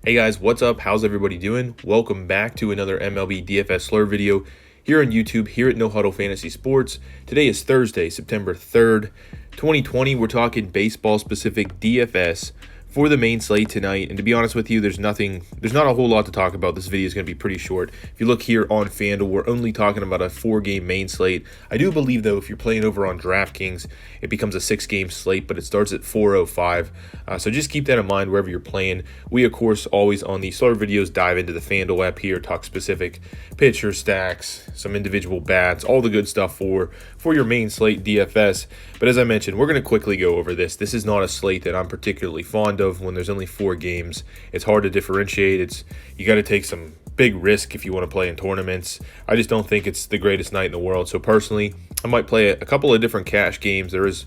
Hey guys, what's up? How's everybody doing? Welcome back to another MLB DFS Slurve video here on YouTube, here at No Huddle Fantasy Sports. Today is Thursday, September 3rd, 2020. We're talking baseball-specific DFS for the main slate tonight. And to be honest with you, there's not a whole lot to talk about. This video is going to be pretty short. If you look here on FanDuel, we're only talking about a 4-game main slate. I do believe, though, if you're playing over on DraftKings, it becomes a 6-game slate, but it starts at 4:05. So just keep that in mind wherever you're playing. We, of course, always on the Slurve videos dive into the FanDuel app here, talk specific pitcher stacks, some individual bats, all the good stuff for your main slate DFS. But as I mentioned, we're going to quickly go over this. This is not a slate that I'm particularly fond of when there's only 4 games. It's hard to differentiate. You got to take some big risk if you want to play in tournaments. I just don't think it's the greatest night in the world. So personally, I might play a couple of different cash games. There is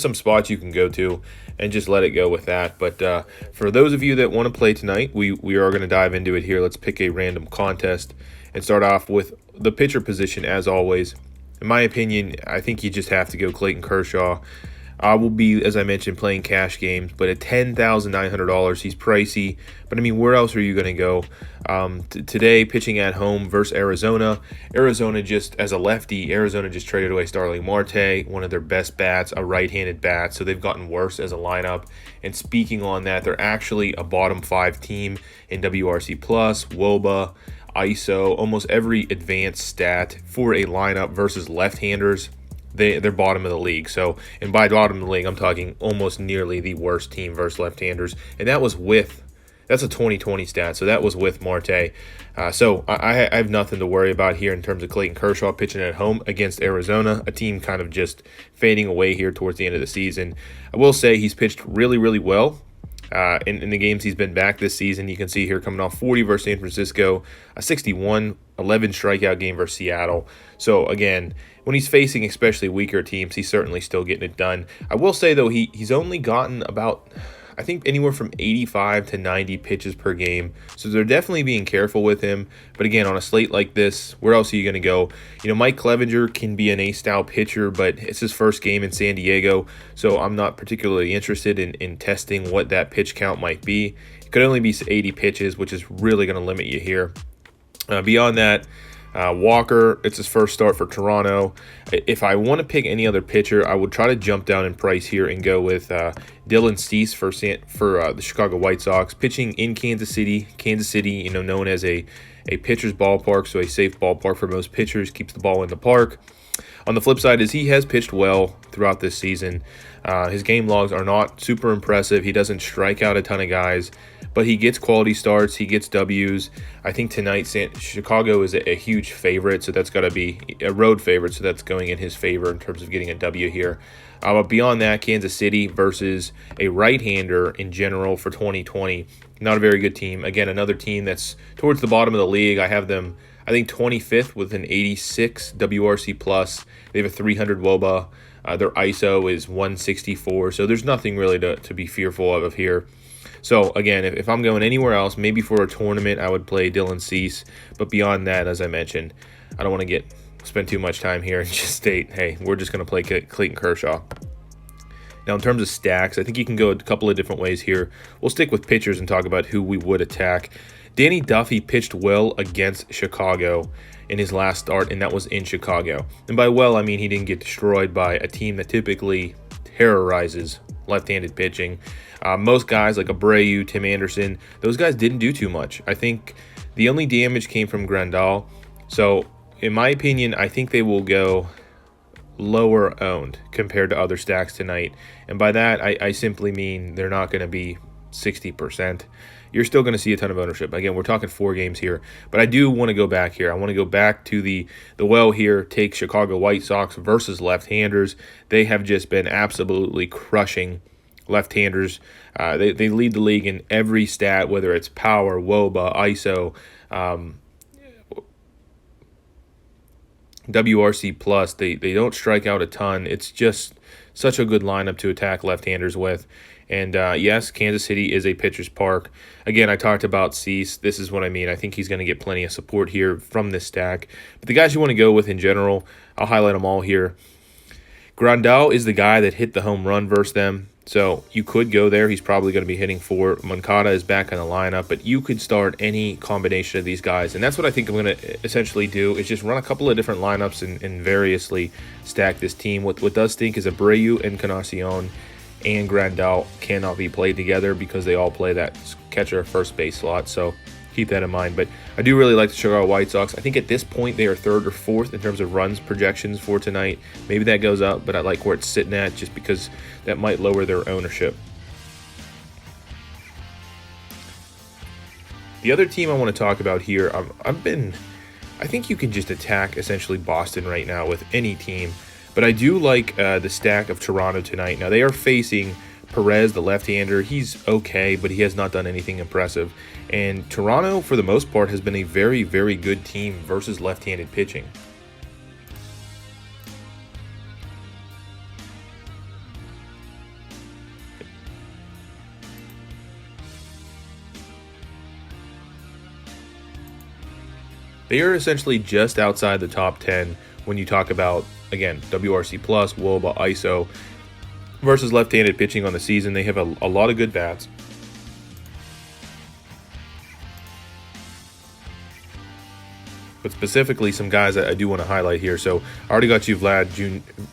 some spots you can go to and just let it go with that. But for those of you that want to play tonight, we are going to dive into it here. Let's pick a random contest and start off with the pitcher position as always. In my opinion, I think you just have to go Clayton Kershaw. I will be, as I mentioned, playing cash games, but at $10,900, he's pricey. But, I mean, where else are you going to go? Today, pitching at home versus Arizona. Arizona just, as a lefty, Arizona just traded away Starling Marte, one of their best bats, a right-handed bat. So they've gotten worse as a lineup. And speaking on that, they're actually a bottom 5 team in WRC+, WOBA, ISO, almost every advanced stat for a lineup versus left-handers. They're bottom of the league. So, and by bottom of the league, I'm talking almost nearly the worst team versus left-handers. And that's a 2020 stat. So that was with Marte. So I have nothing to worry about here in terms of Clayton Kershaw pitching at home against Arizona, a team kind of just fading away here towards the end of the season. I will say he's pitched really, really well. In the games he's been back this season, you can see here coming off 40 versus San Francisco, a 61, 11 strikeout game versus Seattle. So again, when he's facing especially weaker teams, he's certainly still getting it done. I will say, though, he's only gotten about, I think, anywhere from 85 to 90 pitches per game. So they're definitely being careful with him. But again, on a slate like this, where else are you going to go? You know, Mike Clevenger can be an A-style pitcher, but it's his first game in San Diego. So I'm not particularly interested in testing what that pitch count might be. It could only be 80 pitches, which is really going to limit you here. Beyond that, Walker, it's his first start for Toronto. If I want to pick any other pitcher, I would try to jump down in price here and go with Dylan Cease for the Chicago White Sox, pitching in Kansas City. Kansas City, you know, known as a pitcher's ballpark, so a safe ballpark for most pitchers, keeps the ball in the park. On the flip side is he has pitched well throughout this season. His game logs are not super impressive. He doesn't strike out a ton of guys, but he gets quality starts. He gets W's. I think tonight Chicago is a huge favorite, so that's got to be a road favorite, so that's going in his favor in terms of getting a W here. But beyond that, Kansas City versus a right-hander in general for 2020. Not a very good team. Again, another team that's towards the bottom of the league. I have them, I think, 25th with an 86 WRC+. They have a 300 WOBA. Their ISO is 164. So there's nothing really to be fearful of here. So, again, if I'm going anywhere else, maybe for a tournament, I would play Dylan Cease. But beyond that, as I mentioned, I don't want to spend too much time here and just state, hey, we're just going to play Clayton Kershaw. Now, in terms of stacks, I think you can go a couple of different ways here. We'll stick with pitchers and talk about who we would attack. Danny Duffy pitched well against Chicago in his last start, and that was in Chicago. And by well, I mean he didn't get destroyed by a team that typically terrorizes left-handed pitching. Most guys like Abreu, Tim Anderson, those guys didn't do too much. I think the only damage came from Grandal. So, in my opinion, I think they will go lower owned compared to other stacks tonight. And by that, I simply mean they're not going to be 60%. You're still going to see a ton of ownership. Again, we're talking 4 games here, but I do want to go back here. I want to go back to the well here, take Chicago White Sox versus left-handers. They have just been absolutely crushing left-handers. They lead the league in every stat, whether it's power, WOBA, ISO, WRC+. They don't strike out a ton. It's just such a good lineup to attack left-handers with. And yes, Kansas City is a pitcher's park. Again, I talked about Cease. This is what I mean. I think he's going to get plenty of support here from this stack. But the guys you want to go with in general, I'll highlight them all here. Grandal is the guy that hit the home run versus them. So you could go there. He's probably going to be hitting 4. Moncada is back in the lineup, but you could start any combination of these guys. And that's what I think I'm going to essentially do, is just run a couple of different lineups and variously stack this team. What does stink is Abreu, Encarnacion, and Grandal cannot be played together because they all play that catcher first base slot. So keep that in mind. But I do really like the Chicago White Sox. I think at this point they are 3rd or 4th in terms of runs projections for tonight. Maybe that goes up, but I like where it's sitting at just because that might lower their ownership. The other team I want to talk about here, I think you can just attack essentially Boston right now with any team, but I do like the stack of Toronto tonight. Now they are facing Perez, the left-hander. He's okay, but he has not done anything impressive. And Toronto, for the most part, has been a very, very good team versus left-handed pitching. They are essentially just outside the top 10 when you talk about, again, WRC+, WOBA, ISO, versus left-handed pitching on the season. They have a lot of good bats. But specifically, some guys I do want to highlight here. So I already got you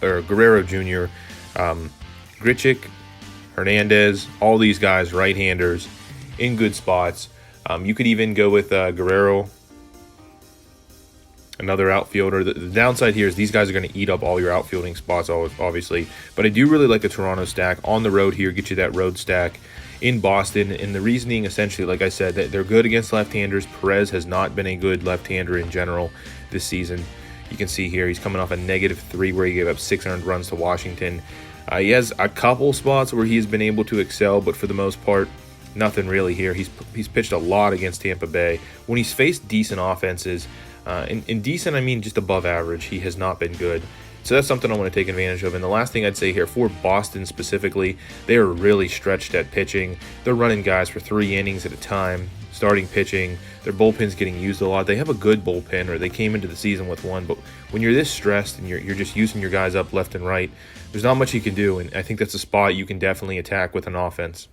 Guerrero Jr., Grichuk, Hernandez, all these guys, right-handers, in good spots. You could even go with Guerrero, another outfielder. The downside here is these guys are going to eat up all your outfielding spots, obviously. But I do really like the Toronto stack on the road here. Get you that road stack in Boston. And the reasoning, essentially, like I said, that they're good against left-handers. Perez has not been a good left-hander in general this season. You can see here he's coming off a -3 where he gave up 600 runs to Washington. He has a couple spots where he has been able to excel, but for the most part, nothing really here. He's pitched a lot against Tampa Bay. When he's faced decent offenses, in decent, I mean just above average, he has not been good. So that's something I want to take advantage of. And the last thing I'd say here, for Boston specifically, they are really stretched at pitching. They're running guys for 3 innings at a time, starting pitching. Their bullpen's getting used a lot. They have a good bullpen, or they came into the season with one. But when you're this stressed and you're just using your guys up left and right, there's not much you can do. And I think that's a spot you can definitely attack with an offense.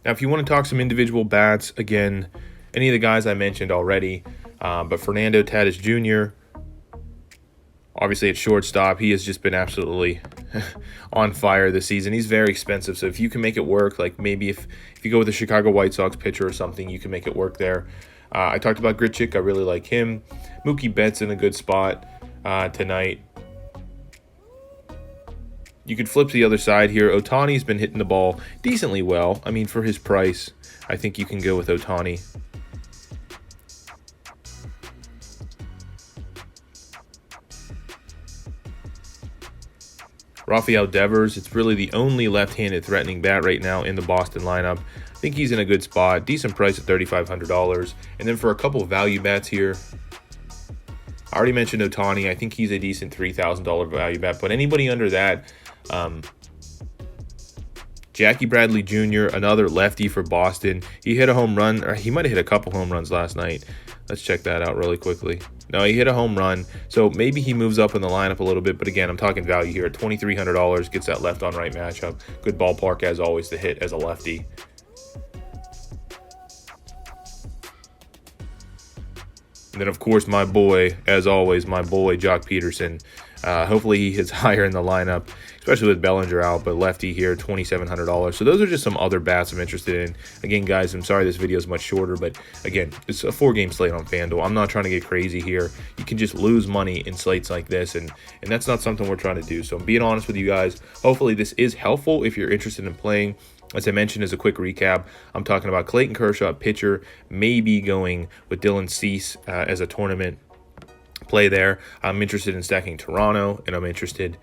Now, if you want to talk some individual bats, again, any of the guys I mentioned already, but Fernando Tatis Jr., obviously at shortstop, he has just been absolutely on fire this season. He's very expensive, so if you can make it work, like maybe if you go with a Chicago White Sox pitcher or something, you can make it work there. I talked about Grichuk. I really like him. Mookie Betts in a good spot tonight. You could flip to the other side here. Ohtani's been hitting the ball decently well. I mean, for his price, I think you can go with Ohtani. Rafael Devers, it's really the only left-handed threatening bat right now in the Boston lineup. I think he's in a good spot. Decent price at $3,500. And then for a couple of value bats here, I already mentioned Ohtani. I think he's a decent $3,000 value bet. But anybody under that, Jackie Bradley Jr., another lefty for Boston. He hit a home run, or he might have hit a couple home runs last night. Let's check that out really quickly. No, he hit a home run, so maybe he moves up in the lineup a little bit. But again, I'm talking value here at $2,300. Gets that left-on-right matchup. Good ballpark, as always, to hit as a lefty. And then, of course, my boy, as always, my boy, Jock Peterson. Hopefully he hits higher in the lineup, especially with Bellinger out, but lefty here, $2,700. So those are just some other bats I'm interested in. Again, guys, I'm sorry this video is much shorter, but again, it's a 4-game slate on FanDuel. I'm not trying to get crazy here. You can just lose money in slates like this, and that's not something we're trying to do. So I'm being honest with you guys. Hopefully this is helpful if you're interested in playing. As I mentioned, as a quick recap, I'm talking about Clayton Kershaw, pitcher, maybe going with Dylan Cease as a tournament play there. I'm interested in stacking Toronto, and I'm interested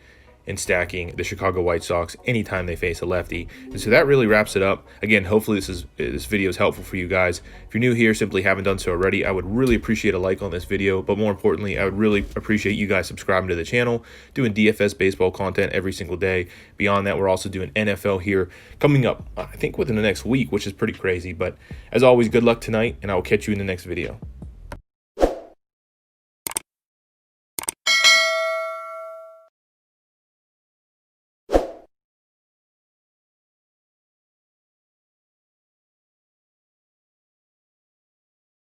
in stacking the Chicago White Sox anytime they face a lefty. And so that really wraps it up. Again, hopefully this video is helpful for you guys. If you're new here, simply haven't done so already, I would really appreciate a like on this video, but more importantly, I would really appreciate you guys subscribing to the channel, doing DFS baseball content every single day. Beyond that, we're also doing NFL here coming up, I think within the next week, which is pretty crazy. But as always, good luck tonight, and I will catch you in the next video.